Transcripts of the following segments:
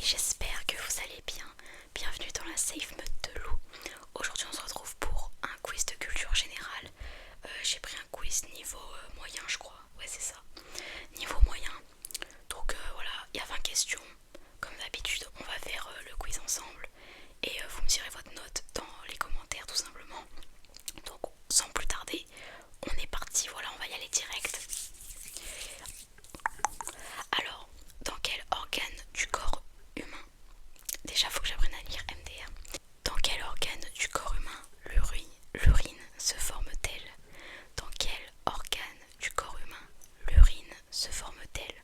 j'espère que vous allez bien. Bienvenue dans la Safe Mode de Lou. Aujourd'hui on se retrouve pour un quiz de culture générale. J'ai pris un quiz niveau moyen je crois, ouais c'est ça, niveau moyen. Donc voilà, il y a 20 questions. Comme d'habitude on va faire le quiz ensemble. Et vous me direz votre note dans les commentaires tout simplement. Donc sans plus tarder, on est parti, voilà on va y aller direct. Alors, dans quel organe du corps humain, déjà faut que j'apprenne à lire MDR. Dans quel organe du corps humain l'urine se forme-t-elle? Dans quel organe du corps humain l'urine se forme-t-elle?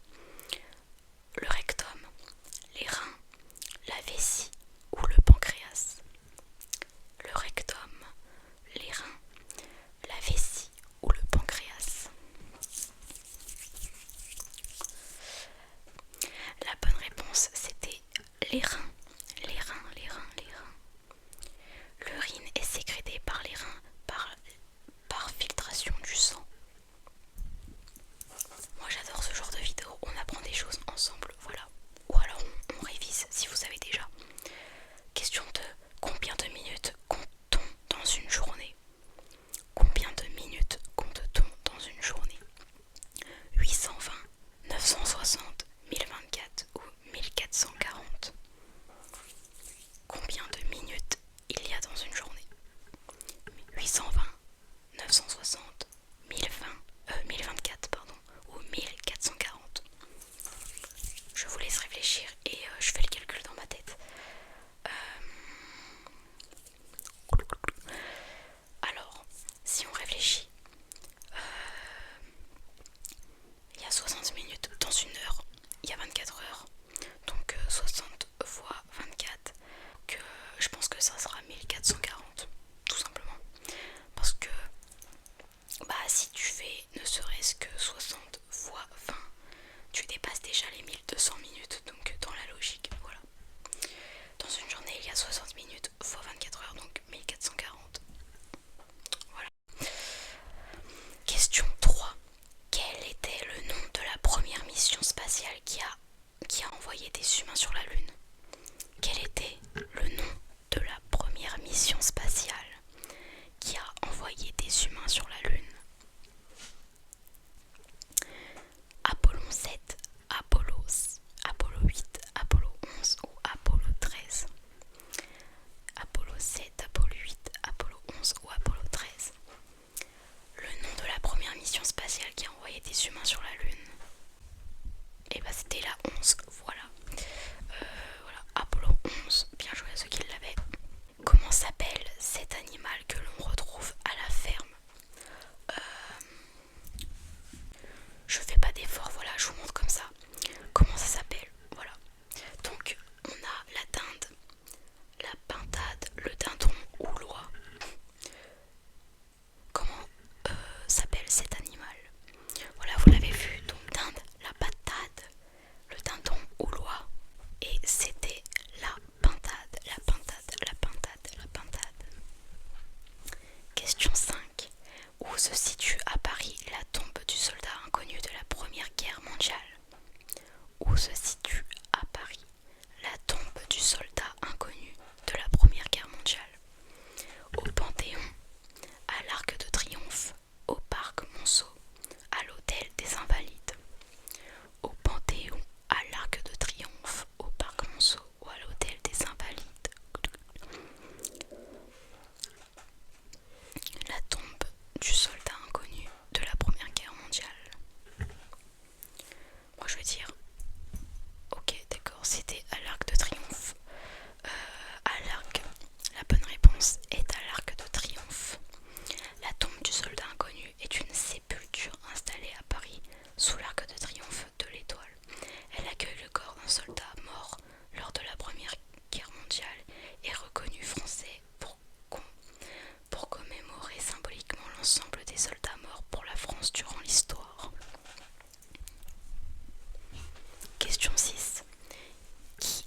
Le rectum, les reins, la vessie ou le pancréas? Le rectum, les reins, la vessie ou le pancréas? La bonne réponse c'était les reins, les reins, les reins, les reins. L'urine est sécrétée par les reins par filtration du sang. Moi j'adore ce genre de vidéo, on apprend des choses ensemble, voilà. Ou alors on révise si vous savez déjà. Question 2. Combien de minutes compte-t-on dans une journée? Combien de minutes compte-t-on dans une journée? 820, 960, 1024 ou 1440? Combien de minutes il y a dans une journée? 820, 960, 1024 pardon, ou 1440? Je vous laisse réfléchir et je fais le calcul dans ma tête. Alors, si on réfléchit, il y a 60 minutes dans une heure, il y a 24 heures, donc 60 fois 24, que je pense que ça sera 1440, tout simplement. Parce que si tu fais ne serait-ce que 60 fois 20, tu dépasses déjà les 1200 minutes, donc dans la logique, voilà. Dans une journée, il y a 60 minutes fois 24 heures, donc 1440. Voilà. Question 3. Quel était le nom de la première mission spatiale qui a envoyé des humains sur la Lune? Quel était le nom de la première mission spatiale qui a envoyé des humains sur la Lune? Apollo 7, Apollo 8, Apollo 11 ou Apollo 13? Apollo 7, Apollo 8, Apollo 11 ou Apollo 13? Le nom de la première mission spatiale qui a envoyé des humains sur la Lune? Et bah c'était la 11, voilà. Voilà, Apollo 11, bien joué à ceux qui l'avaient. Comment s'appelle cet animal que l'on retrouve à la ferme? Je fais pas d'effort, voilà, je vous montre comme ça. Comment ça s'appelle? Voilà. Donc on a la dinde, la pintade, le dindon ou l'oie. Comment s'appelle cet animal? Voilà, vous l'avez vu, donc dinde, la pintade, le dindon ou l'oie. Et c'était la pintade, la pintade, la pintade, la pintade. Question 5. Où se situe à Paris la tombe du soldat inconnu de la Première Guerre mondiale? Où se situe à Paris la tombe du soldat inconnu de la Première Guerre mondiale? Au Panthéon, à l'Arc de Triomphe, au Parc Monceau, à l'Hôtel des Invalides? Au Panthéon, à l'Arc de Triomphe, au Parc Monceau ou à l'Hôtel des Invalides? La tombe du soldat inconnu de la Première Guerre mondiale. Moi je vais dire, ok d'accord, c'était à l'Arc de Triomphe. À l'Arc, la bonne réponse est à l'Arc de Triomphe. La tombe du soldat inconnu est une sépulture installée à Paris sous l'Arc de Triomphe de l'Étoile. Elle accueille le corps d'un soldat mort lors de la Première Guerre mondiale et reconnu français pour commémorer symboliquement l'ensemble des soldats morts pour la France durant l'histoire. Question 6. Qui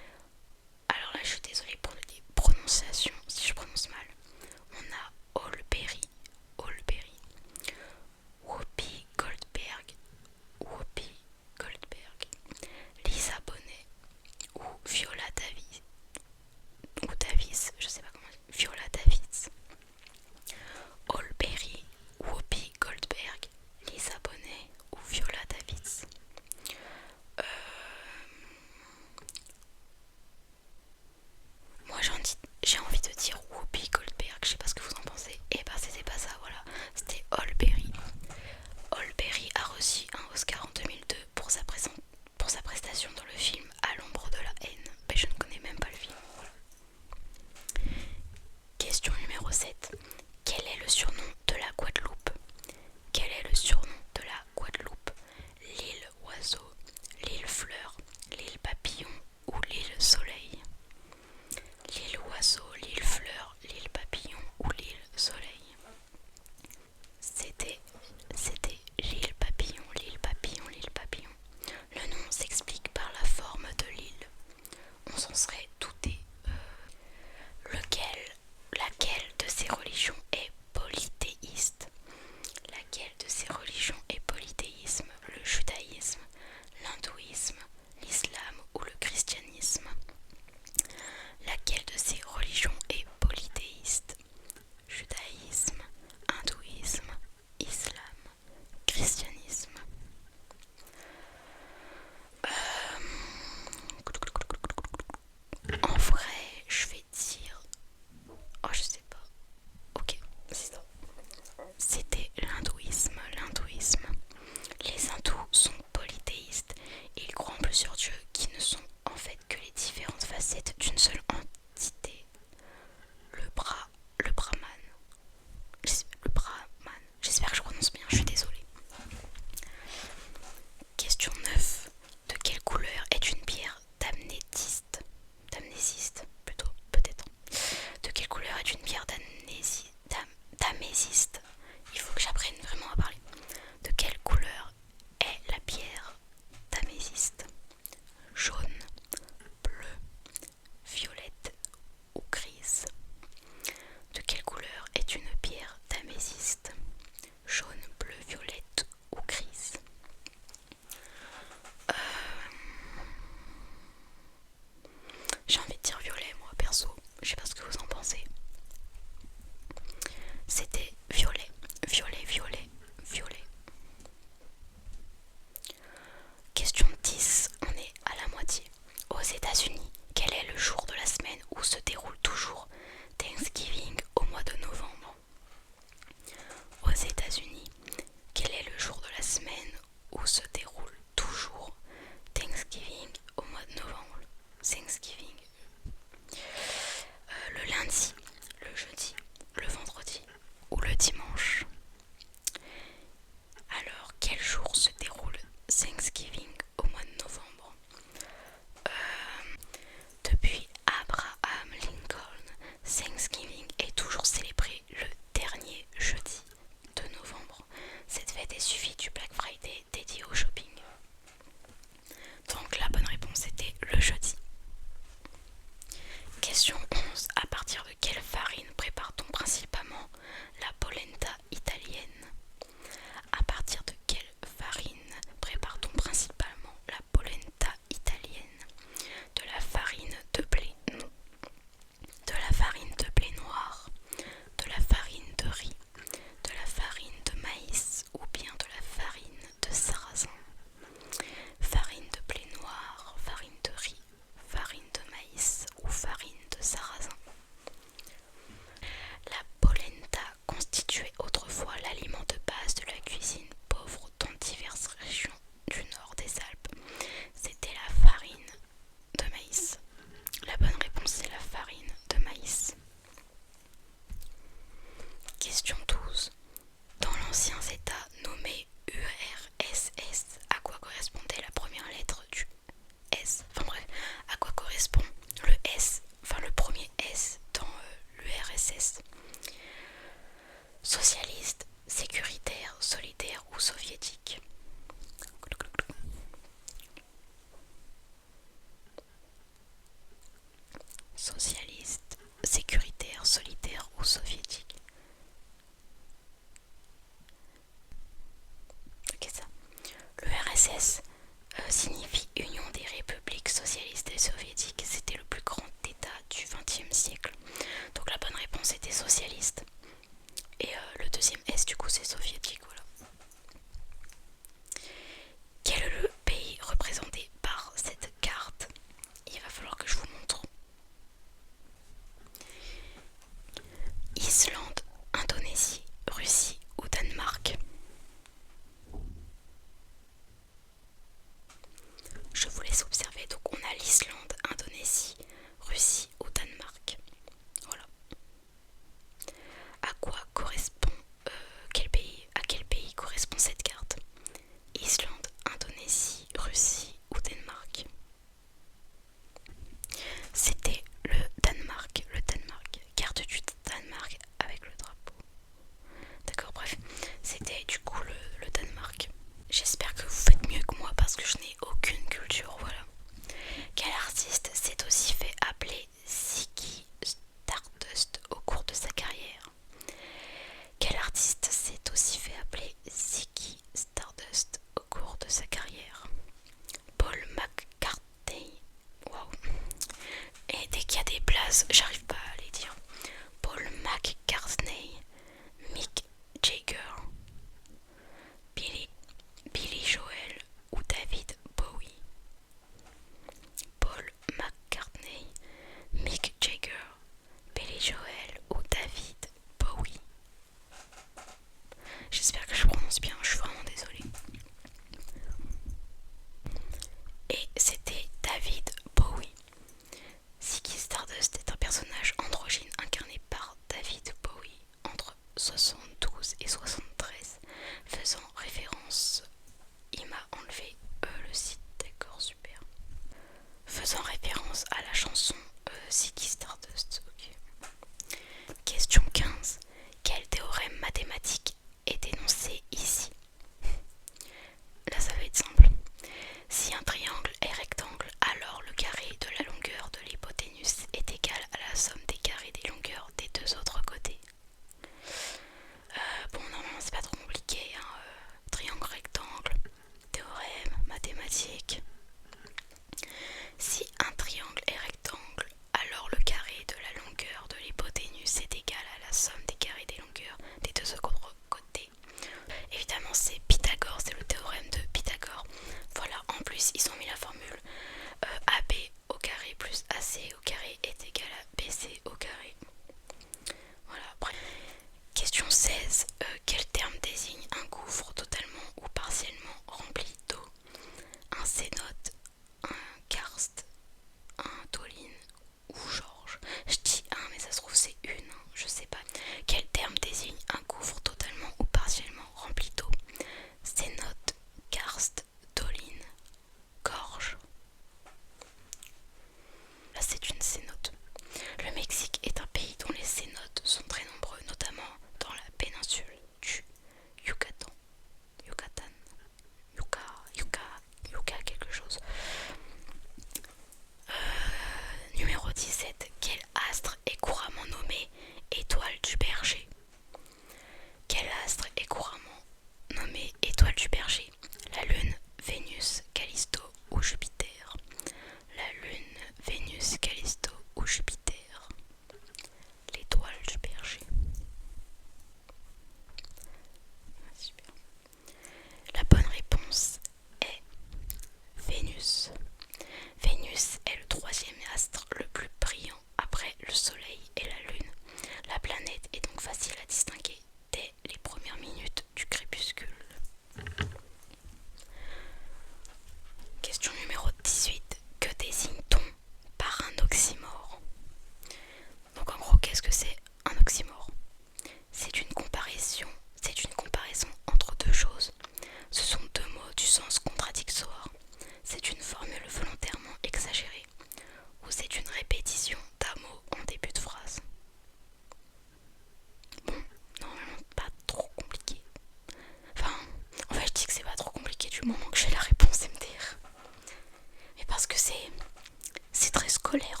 c'est très scolaire